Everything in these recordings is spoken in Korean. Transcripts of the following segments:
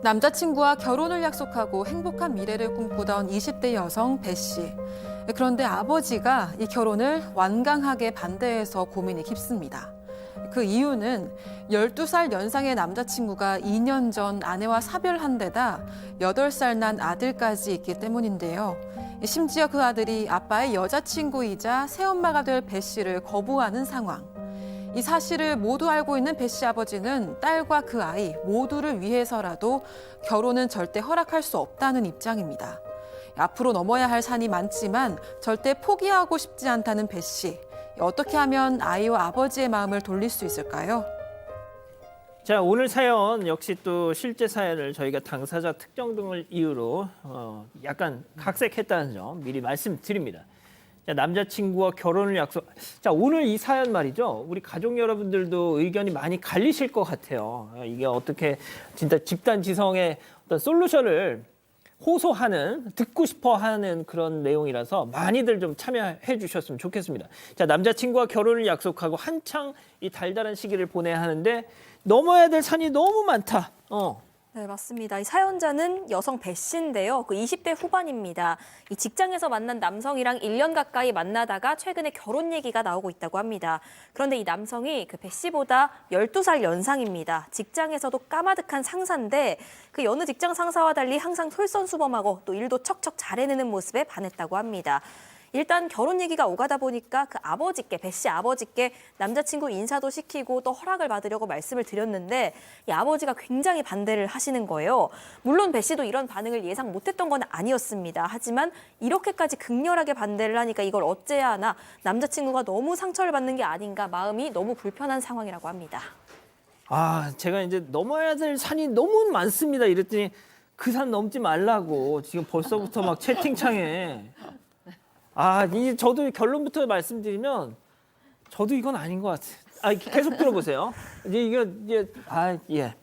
남자친구와 결혼을 약속하고 행복한 미래를 꿈꾸던 20대 여성 배 씨. 그런데 아버지가 이 결혼을 완강하게 반대해서 고민이 깊습니다. 그 이유는 12살 연상의 남자친구가 2년 전 아내와 사별한 데다 8살 난 아들까지 있기 때문인데요. 심지어 그 아들이 아빠의 여자친구이자 새엄마가 될 배 씨를 거부하는 상황. 이 사실을 모두 알고 있는 배 씨 아버지는 딸과 그 아이 모두를 위해서라도 결혼은 절대 허락할 수 없다는 입장입니다. 앞으로 넘어야 할 산이 많지만 절대 포기하고 싶지 않다는 배 씨. 어떻게 하면 아이와 아버지의 마음을 돌릴 수 있을까요? 자, 오늘 사연 역시 또 실제 사연을 저희가 당사자 특정 등을 이유로 약간 각색했다는 점 미리 말씀드립니다. 자, 남자친구와 결혼을 약속. 자, 오늘 이 사연 말이죠. 우리 가족 여러분들도 의견이 많이 갈리실 것 같아요. 이게 어떻게 진짜 집단 지성의 어떤 솔루션을 호소하는, 듣고 싶어 하는 그런 내용이라서 많이들 좀 참여해 주셨으면 좋겠습니다. 자, 남자친구와 결혼을 약속하고 한창 이 달달한 시기를 보내야 하는데 넘어야 될 산이 너무 많다. 네, 맞습니다. 이 사연자는 여성 배 씨인데요. 그 20대 후반입니다. 이 직장에서 만난 남성이랑 1년 가까이 만나다가 최근에 결혼 얘기가 나오고 있다고 합니다. 그런데 이 남성이 그 배 씨보다 12살 연상입니다. 직장에서도 까마득한 상사인데 그 여느 직장 상사와 달리 항상 솔선수범하고 또 일도 척척 잘해내는 모습에 반했다고 합니다. 일단 결혼 얘기가 오가다 보니까 그 아버지께, 배 씨 아버지께 남자친구 인사도 시키고 또 허락을 받으려고 말씀을 드렸는데 이 아버지가 굉장히 반대를 하시는 거예요. 물론 배 씨도 이런 반응을 예상 못했던 건 아니었습니다. 하지만 이렇게까지 극렬하게 반대를 하니까 이걸 어째야 하나 남자친구가 너무 상처를 받는 게 아닌가 마음이 너무 불편한 상황이라고 합니다. 아, 제가 이제 넘어야 될 산이 너무 많습니다. 이랬더니 그 산 넘지 말라고 지금 벌써부터 막 채팅창에. 아, 이제 저도 결론부터 말씀드리면 저도 이건 아닌 것 같아요. 아, 계속 들어보세요. 예.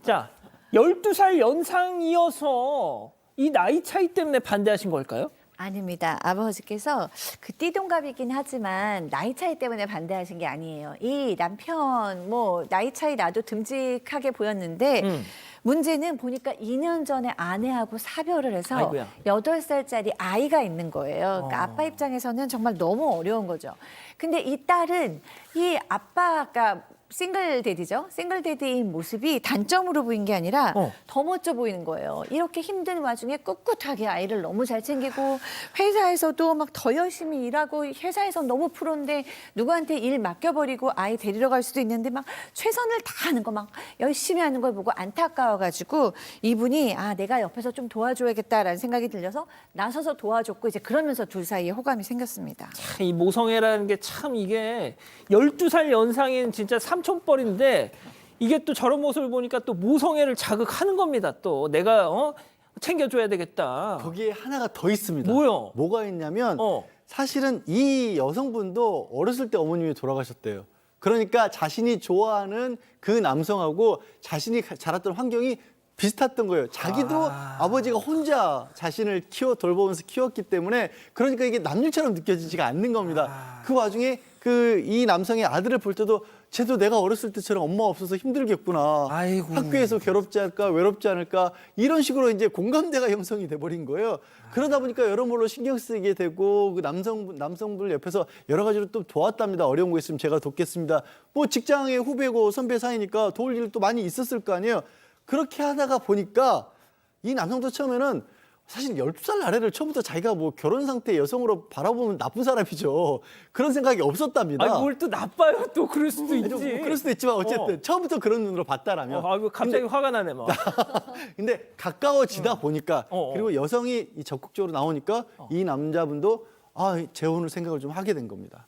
자, 12살 연상이어서 이 나이 차이 때문에 반대하신 걸까요? 아닙니다. 아버지께서 그 띠동갑이긴 하지만 나이 차이 때문에 반대하신 게 아니에요. 이 남편 나이 차이 나도 듬직하게 보였는데 문제는 보니까 2년 전에 아내하고 사별을 해서 아이고야. 8살짜리 아이가 있는 거예요. 그러니까 아빠 입장에서는 정말 너무 어려운 거죠. 근데 이 딸은 이 아빠가 싱글데디죠. 싱글데디인 모습이 단점으로 보인 게 아니라 더 멋져 보이는 거예요. 이렇게 힘든 와중에 꿋꿋하게 아이를 너무 잘 챙기고 회사에서도 막 더 열심히 일하고 회사에서 너무 프로인데 누구한테 일 맡겨버리고 아이 데리러 갈 수도 있는데 막 최선을 다하는 거 막 열심히 하는 걸 보고 안타까워가지고 이분이 내가 옆에서 좀 도와줘야겠다라는 생각이 들려서 나서서 도와줬고 이제 그러면서 둘 사이에 호감이 생겼습니다. 이 모성애라는 게 참 이게 12살 연상인 진짜 삼촌뻘인데 이게 또 저런 모습을 보니까 또 모성애를 자극하는 겁니다. 또 내가 챙겨줘야 되겠다. 거기에 하나가 더 있습니다. 뭐요? 뭐가 있냐면 사실은 이 여성분도 어렸을 때 어머님이 돌아가셨대요. 그러니까 자신이 좋아하는 그 남성하고 자신이 자랐던 환경이 비슷했던 거예요. 자기도 아버지가 혼자 자신을 돌보면서 키웠기 때문에 그러니까 이게 남일처럼 느껴지지가 않는 겁니다. 그 와중에 이 남성의 아들을 볼 때도 쟤도 내가 어렸을 때처럼 엄마 없어서 힘들겠구나. 아이고. 학교에서 괴롭지 않을까, 외롭지 않을까 이런 식으로 이제 공감대가 형성이 돼버린 거예요. 그러다 보니까 여러모로 신경 쓰이게 되고 그 남성분 옆에서 여러 가지로 또 도왔답니다. 어려운 거 있으면 제가 돕겠습니다. 뭐 직장의 후배고 선배 사이니까 도울 일도 많이 있었을 거 아니에요. 그렇게 하다가 보니까 이 남성도 처음에는 사실 12살 아래를 처음부터 자기가 뭐 결혼 상태의 여성으로 바라보면 나쁜 사람이죠. 그런 생각이 없었답니다. 아니, 뭘 또 나빠요? 또 그럴 수도 있지. 뭐 그럴 수도 있지만 어쨌든 처음부터 그런 눈으로 봤다라면. 아이고, 갑자기 화가 나네 막. 근데 가까워지다 보니까 그리고 여성이 적극적으로 나오니까 이 남자분도 재혼을 생각을 좀 하게 된 겁니다.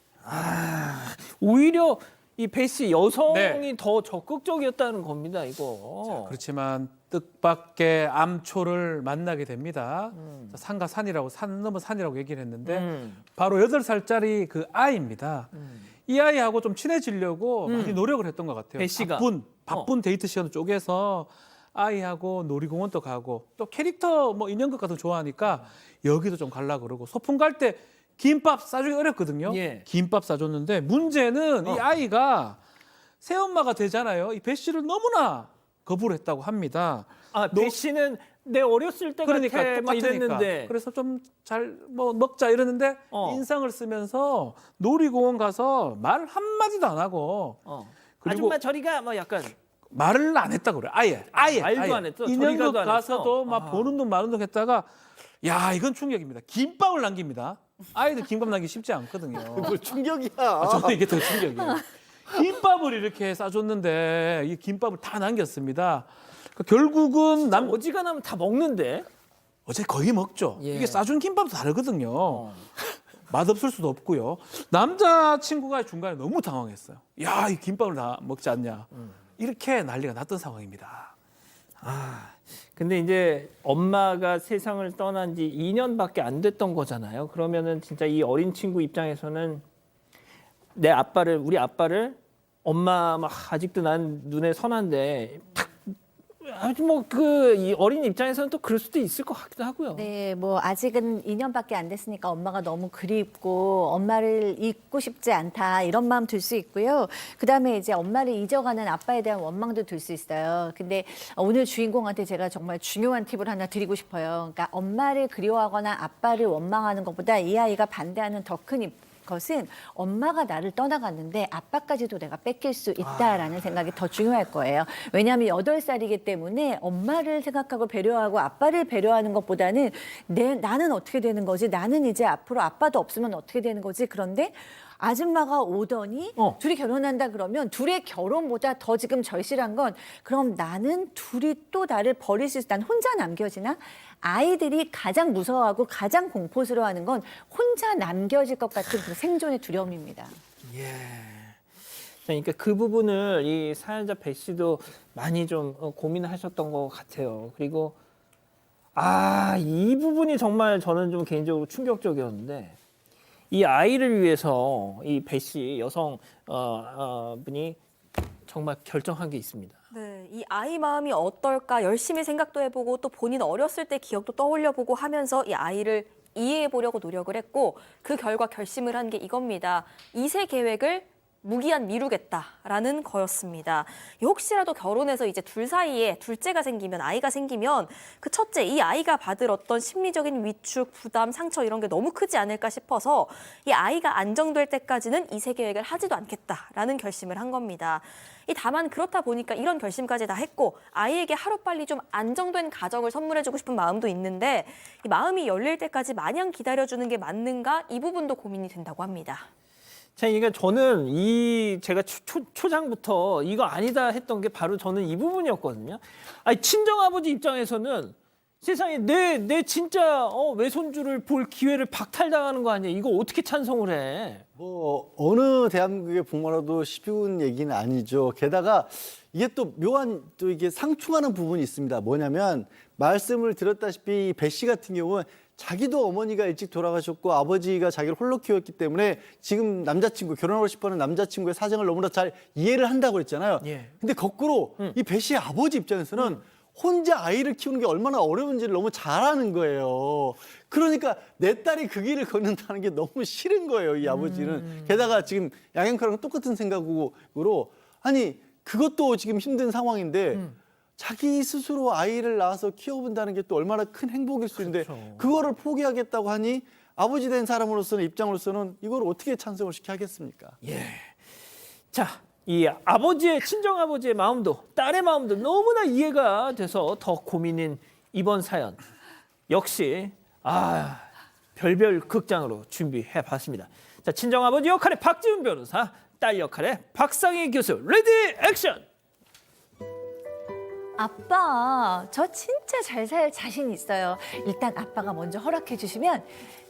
오히려 이 배 씨 여성이 네. 더 적극적이었다는 겁니다, 이거. 그렇지만 뜻밖의 암초를 만나게 됩니다. 산과 산이라고 산 넘어 산이라고 얘기를 했는데 바로 8살짜리 그 아이입니다. 이 아이하고 좀 친해지려고 많이 노력을 했던 것 같아요. 배 씨가. 바쁜 데이트 시간을 쪼개서 아이하고 놀이공원도 가고 또 캐릭터 인형극 같은 거 좋아하니까 여기도 좀 가려고 그러고 소풍 갈 때 김밥 싸주기 어렵거든요. 예. 김밥 싸줬는데 문제는 이 아이가 새엄마가 되잖아요. 이 배 씨를 너무나 거부를 했다고 합니다. 배 씨는 내 어렸을 때 그러니까 같아 막 똑같으니까. 이랬는데. 그래서 좀 잘 뭐 먹자 이러는데 인상을 쓰면서 놀이공원 가서 말 한마디도 안 하고 그리고 아줌마 저리가 뭐 약간 말을 안 했다 그래. 아예. 말도 안 했어? 저리 인형극 가도 안 가서도 했어? 막 보는 둥 마는 둥 했다가 야 이건 충격입니다. 김밥을 남깁니다. 아이들 김밥 남기기 쉽지 않거든요. 뭘 충격이야. 저는 이게 더 충격이에요. 김밥을 이렇게 싸줬는데 이 김밥을 다 남겼습니다. 결국은 어지간하면 다 먹는데. 어제 거의 먹죠. 예. 이게 싸준 김밥도 다르거든요. 맛없을 수도 없고요. 남자친구가 중간에 너무 당황했어요. 야, 이 김밥을 다 먹지 않냐. 이렇게 난리가 났던 상황입니다. 근데 이제 엄마가 세상을 떠난 지 2년밖에 안 됐던 거잖아요. 그러면은 진짜 이 어린 친구 입장에서는 우리 아빠를 엄마 막 아직도 난 눈에 선한데 아주 이 어린 입장에서는 또 그럴 수도 있을 것 같기도 하고요. 네, 뭐 아직은 2년밖에 안 됐으니까 엄마가 너무 그립고 엄마를 잊고 싶지 않다 이런 마음 들 수 있고요. 그다음에 이제 엄마를 잊어가는 아빠에 대한 원망도 들 수 있어요. 근데 오늘 주인공한테 제가 정말 중요한 팁을 하나 드리고 싶어요. 그러니까 엄마를 그리워하거나 아빠를 원망하는 것보다 이 아이가 반대하는 더 큰 것은 엄마가 나를 떠나갔는데 아빠까지도 내가 뺏길 수 있다라는 생각이 더 중요할 거예요. 왜냐하면 8살이기 때문에 엄마를 생각하고 배려하고 아빠를 배려하는 것보다는 나는 어떻게 되는 거지? 나는 이제 앞으로 아빠도 없으면 어떻게 되는 거지? 그런데 아줌마가 오더니 둘이 결혼한다 그러면 둘의 결혼보다 더 지금 절실한 건 그럼 나는 둘이 또 나를 버릴 수 있어. 난 혼자 남겨지나? 아이들이 가장 무서워하고 가장 공포스러워하는 건 혼자 남겨질 것 같은 그 생존의 두려움입니다. 그러니까 그 부분을 이 사연자 배 씨도 많이 좀 고민하셨던 것 같아요. 그리고 이 부분이 정말 저는 좀 개인적으로 충격적이었는데 이 아이를 위해서 이 배 씨 여성 분이 정말 결정한 게 있습니다. 네, 이 아이 마음이 어떨까 열심히 생각도 해보고 또 본인 어렸을 때 기억도 떠올려보고 하면서 이 아이를 이해해보려고 노력을 했고 그 결과 결심을 한 게 이겁니다. 2세 계획을 무기한 미루겠다라는 거였습니다. 혹시라도 결혼해서 이제 둘 사이에 둘째가 생기면 아이가 생기면 그 첫째 이 아이가 받을 어떤 심리적인 위축, 부담, 상처 이런 게 너무 크지 않을까 싶어서 이 아이가 안정될 때까지는 2세 계획을 하지도 않겠다라는 결심을 한 겁니다. 다만 그렇다 보니까 이런 결심까지 다 했고 아이에게 하루빨리 좀 안정된 가정을 선물해주고 싶은 마음도 있는데 이 마음이 열릴 때까지 마냥 기다려주는 게 맞는가 이 부분도 고민이 된다고 합니다. 자, 그러니까 저는 제가 초장부터 이거 아니다 했던 게 바로 저는 이 부분이었거든요. 아니, 친정아버지 입장에서는 세상에 내 진짜 외손주를 볼 기회를 박탈당하는 거 아니야. 이거 어떻게 찬성을 해? 뭐 어느 대한민국의 부모라도 쉬운 얘기는 아니죠. 게다가 이게 또 묘한 또 이게 상충하는 부분이 있습니다. 뭐냐면 말씀을 드렸다시피 배 씨 같은 경우는 자기도 어머니가 일찍 돌아가셨고 아버지가 자기를 홀로 키웠기 때문에 지금 결혼하고 싶어하는 남자친구의 사정을 너무나 잘 이해를 한다고 그랬잖아요. 예. 근데 거꾸로 이 배 씨의 아버지 입장에서는 혼자 아이를 키우는 게 얼마나 어려운지를 너무 잘 아는 거예요. 그러니까 내 딸이 그 길을 걷는다는 게 너무 싫은 거예요, 이 아버지는. 게다가 지금 양행커랑 똑같은 생각으로 아니 그것도 지금 힘든 상황인데 자기 스스로 아이를 낳아서 키워본다는 게 또 얼마나 큰 행복일 수 있는데 그거를 포기하겠다고 하니 아버지 된 사람으로서는 입장으로서는 이걸 어떻게 찬성을 시켜 하겠습니까? 자, 이 친정 아버지의 마음도 딸의 마음도 너무나 이해가 돼서 더 고민인 이번 사연 역시 별별 극장으로 준비해 봤습니다. 자, 친정 아버지 역할의 박지훈 변호사, 딸 역할의 박상희 교수, 레디 액션! 아빠, 저 진짜 잘 살 자신 있어요. 일단 아빠가 먼저 허락해 주시면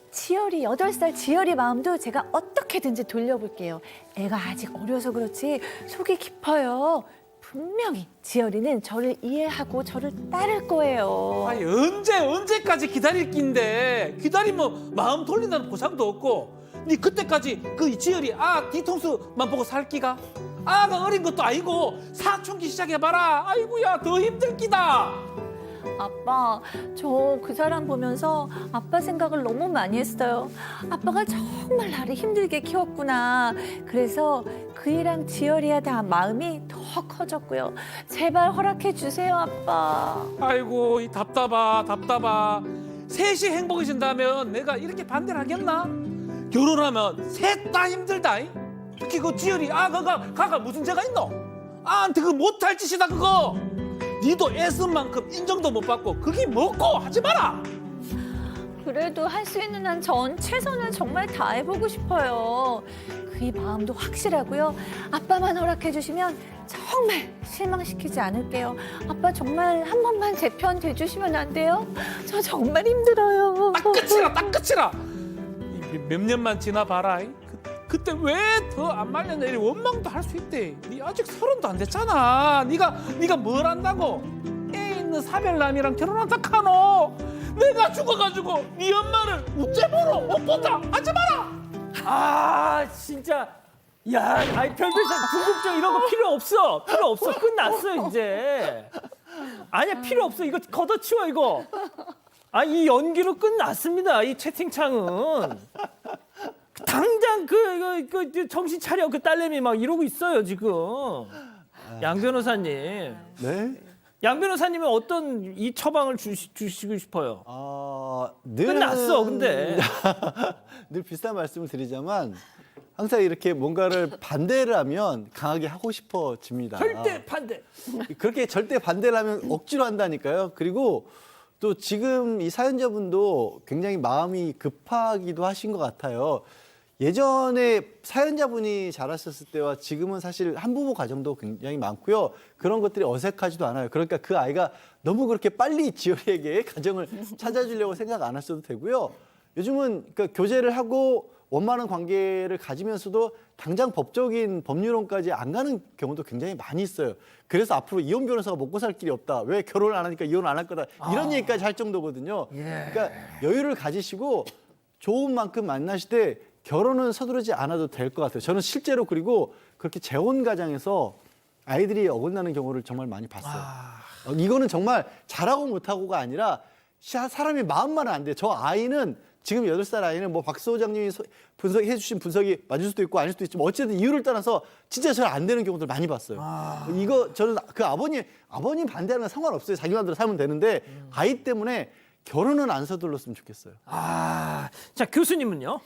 지열이 8살 지열이 마음도 제가 어떻게든지 돌려볼게요. 애가 아직 어려서 그렇지 속이 깊어요. 분명히 지열이는 저를 이해하고 저를 따를 거예요. 아니 언제까지 기다릴 낀데 기다리면 마음 돌린다는 보상도 없고 니 그때까지 그 지열이 뒤통수만 보고 살 끼가? 아가 어린 것도 아니고 사춘기 시작해봐라. 아이고야 더 힘들 끼다. 아빠, 저 그 사람 보면서 아빠 생각을 너무 많이 했어요. 아빠가 정말 나를 힘들게 키웠구나. 그래서 그이랑 지열이야 다 마음이 더 커졌고요. 제발 허락해 주세요, 아빠. 아이고 이 답답아. 셋이 행복해진다면 내가 이렇게 반대를 하겠나? 결혼하면 셋 다 힘들다. 특히 그 지열이 가가 무슨 죄가 있노? 아한테 그 못할 짓이다 그거. 니도 애쓴 만큼 인정도 못 받고 그게 뭐고 하지 마라. 그래도 할 수 있는 한 전 최선을 정말 다해보고 싶어요. 그의 마음도 확실하고요. 아빠만 허락해 주시면 정말 실망시키지 않을게요. 아빠 정말 한 번만 제 편 돼주시면 안 돼요? 저 정말 힘들어요. 딱 끝이라. 몇 년만 지나봐라. 그때 왜 더 안 말렸냐 이 원망도 할 수 있대. 니 아직 30도 안 됐잖아. 네가 뭘 안다고? 애 있는 사별남이랑 결혼한다 카노. 내가 죽어가지고 네 엄마를 우째보러 못 본다 하지 마라. 아 진짜 야, 아이 별별상 궁금증 이런 거 필요 없어. 끝났어 이제. 아니야 필요 없어. 이거 걷어치워 이거. 이 연기로 끝났습니다. 이 채팅창은. 당장 그 정신 차려 그 딸내미 막 이러고 있어요 지금. 양 변호사님. 네. 양 변호사님은 어떤 이 처방을 주시고 싶어요? 늘 끝났어 근데. 늘 비슷한 말씀을 드리자만 항상 이렇게 뭔가를 반대를 하면 강하게 하고 싶어집니다. 절대 반대. 그렇게 절대 반대를 하면 억지로 한다니까요. 그리고 또 지금 이 사연자분도 굉장히 마음이 급하기도 하신 것 같아요. 예전에 사연자분이 자랐었을 때와 지금은 사실 한부모 가정도 굉장히 많고요. 그런 것들이 어색하지도 않아요. 그러니까 그 아이가 너무 그렇게 빨리 지열이에게 가정을 찾아주려고 생각 안 하셔도 되고요. 요즘은 그러니까 교제를 하고 원만한 관계를 가지면서도 당장 법적인 법률론까지 안 가는 경우도 굉장히 많이 있어요. 그래서 앞으로 이혼 변호사가 먹고 살 길이 없다. 왜 결혼을 안 하니까 이혼 안 할 거다. 이런 얘기까지 할 정도거든요. 그러니까 여유를 가지시고 좋은 만큼 만나실 때 결혼은 서두르지 않아도 될 것 같아요. 저는 실제로 그리고 그렇게 재혼 가정에서 아이들이 어긋나는 경우를 정말 많이 봤어요. 이거는 정말 잘하고 못하고가 아니라 사람이 마음만은 안 돼요. 저 아이는 지금 8살 아이는 뭐 박 소장님이 분석해 주신 분석이 맞을 수도 있고 아닐 수도 있지만 어쨌든 이유를 떠나서 진짜 잘 안 되는 경우들 많이 봤어요. 이거 저는 그 아버님 반대하는 건 상관없어요. 자기 마음대로 살면 되는데 아이 때문에 결혼은 안 서둘렀으면 좋겠어요. 자 교수님은요?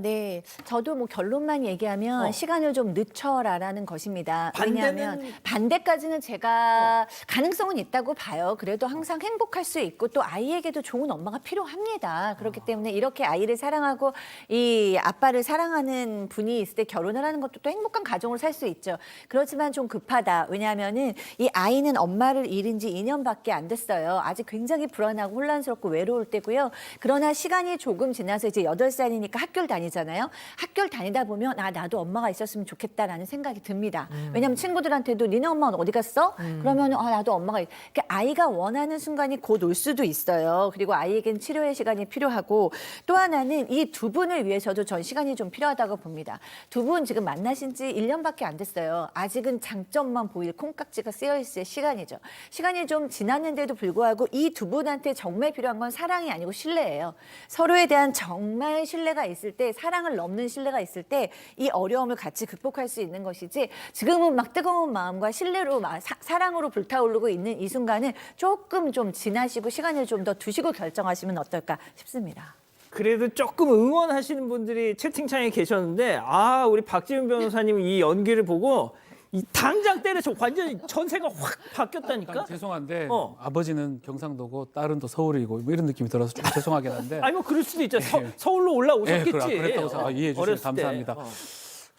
네. 저도 뭐 결론만 얘기하면 시간을 좀 늦춰라라는 것입니다. 왜냐하면 반대까지는 제가 가능성은 있다고 봐요. 그래도 항상 행복할 수 있고 또 아이에게도 좋은 엄마가 필요합니다. 그렇기 때문에 이렇게 아이를 사랑하고 이 아빠를 사랑하는 분이 있을 때 결혼을 하는 것도 또 행복한 가정을 살 수 있죠. 그렇지만 좀 급하다. 왜냐하면은 이 아이는 엄마를 잃은 지 2년밖에 안 됐어요. 아직 굉장히 불안하고 혼란스럽고 외로울 때고요. 그러나 시간이 조금 지나서 이제 8살이니까 학교를 다니잖아요. 학교를 다니다 보면 나도 엄마가 있었으면 좋겠다라는 생각이 듭니다. 왜냐하면 친구들한테도 니네 엄마는 어디 갔어? 그러면 나도 엄마가 그러니까 아이가 원하는 순간이 곧 올 수도 있어요. 그리고 아이에겐 치료의 시간이 필요하고 또 하나는 이 두 분을 위해서도 전 시간이 좀 필요하다고 봅니다. 두 분 지금 만나신 지 1년밖에 안 됐어요. 아직은 장점만 보일 콩깍지가 쓰여 있을 시간이죠. 시간이 좀 지났는데도 불구하고 이 두 분한테 정말 필요한 건 사랑이 아니고 신뢰예요. 서로에 대한 정말 신뢰가 있을 때 사랑을 넘는 신뢰가 있을 때 이 어려움을 같이 극복할 수 있는 것이지 지금은 막 뜨거운 마음과 신뢰로 사랑으로 불타오르고 있는 이 순간은 조금 좀 지나시고 시간을 좀 더 두시고 결정하시면 어떨까 싶습니다. 그래도 조금 응원하시는 분들이 채팅창에 계셨는데 우리 박지훈 변호사님 이 연기를 보고 이 당장 때려서 완전히 전세가 확 바뀌었다니까. 죄송한데 아버지는 경상도고 딸은 또 서울이고 뭐 이런 느낌이 들어서 좀 죄송하긴 한데. 뭐 그럴 수도 있죠. 서울로 올라오셨겠지. 그랬다고 이해해 주셔서 감사합니다.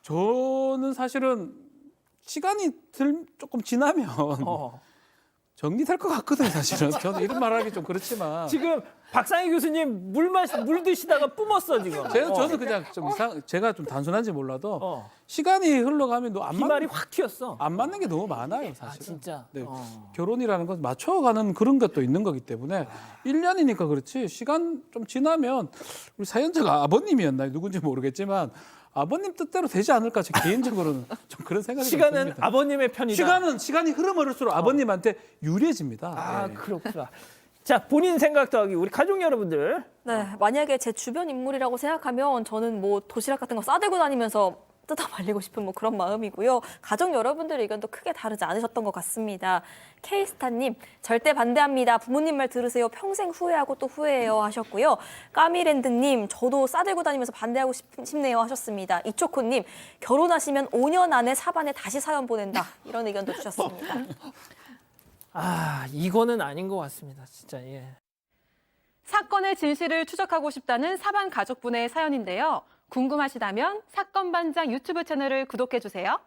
저는 사실은 시간이 조금 지나면 정리될 것 같거든요, 사실은. 저는 이런 말하기 좀 그렇지만. 지금 박상희 교수님 물 드시다가 뿜었어 지금. 저는 그냥 좀 제가 좀 단순한지 몰라도 시간이 흘러가면 비말이 확 튀었어. 안 맞는 게 너무 많아요, 사실. 진짜. 네, 결혼이라는 건 맞춰가는 그런 것도 있는 거기 때문에 1년이니까 그렇지 시간 좀 지나면 우리 사연자가 아버님이었나요? 누군지 모르겠지만 아버님 뜻대로 되지 않을까 제 개인적으로는 좀 그런 생각이 시간은 듭니다. 아버님의 편이다. 시간이 흐름을수록 아버님한테 유리해집니다. 아, 예. 그렇구나. 자, 본인 생각 더하기 우리 가족 여러분들. 네, 만약에 제 주변 인물이라고 생각하면 저는 뭐 도시락 같은 거 싸들고 다니면서 뜯어 말리고 싶은 뭐 그런 마음이고요. 가족 여러분들의 의견도 크게 다르지 않으셨던 것 같습니다. K스타님, 절대 반대합니다. 부모님 말 들으세요. 평생 후회하고 또 후회해요 하셨고요. 까미랜드님, 저도 싸들고 다니면서 반대하고 싶네요 하셨습니다. 이초코님, 결혼하시면 5년 안에 사반에 다시 사연 보낸다. 이런 의견도 주셨습니다. 아, 이거는 아닌 것 같습니다. 진짜, 예. 사건의 진실을 추적하고 싶다는 사반 가족분의 사연인데요. 궁금하시다면 사건 반장 유튜브 채널을 구독해 주세요.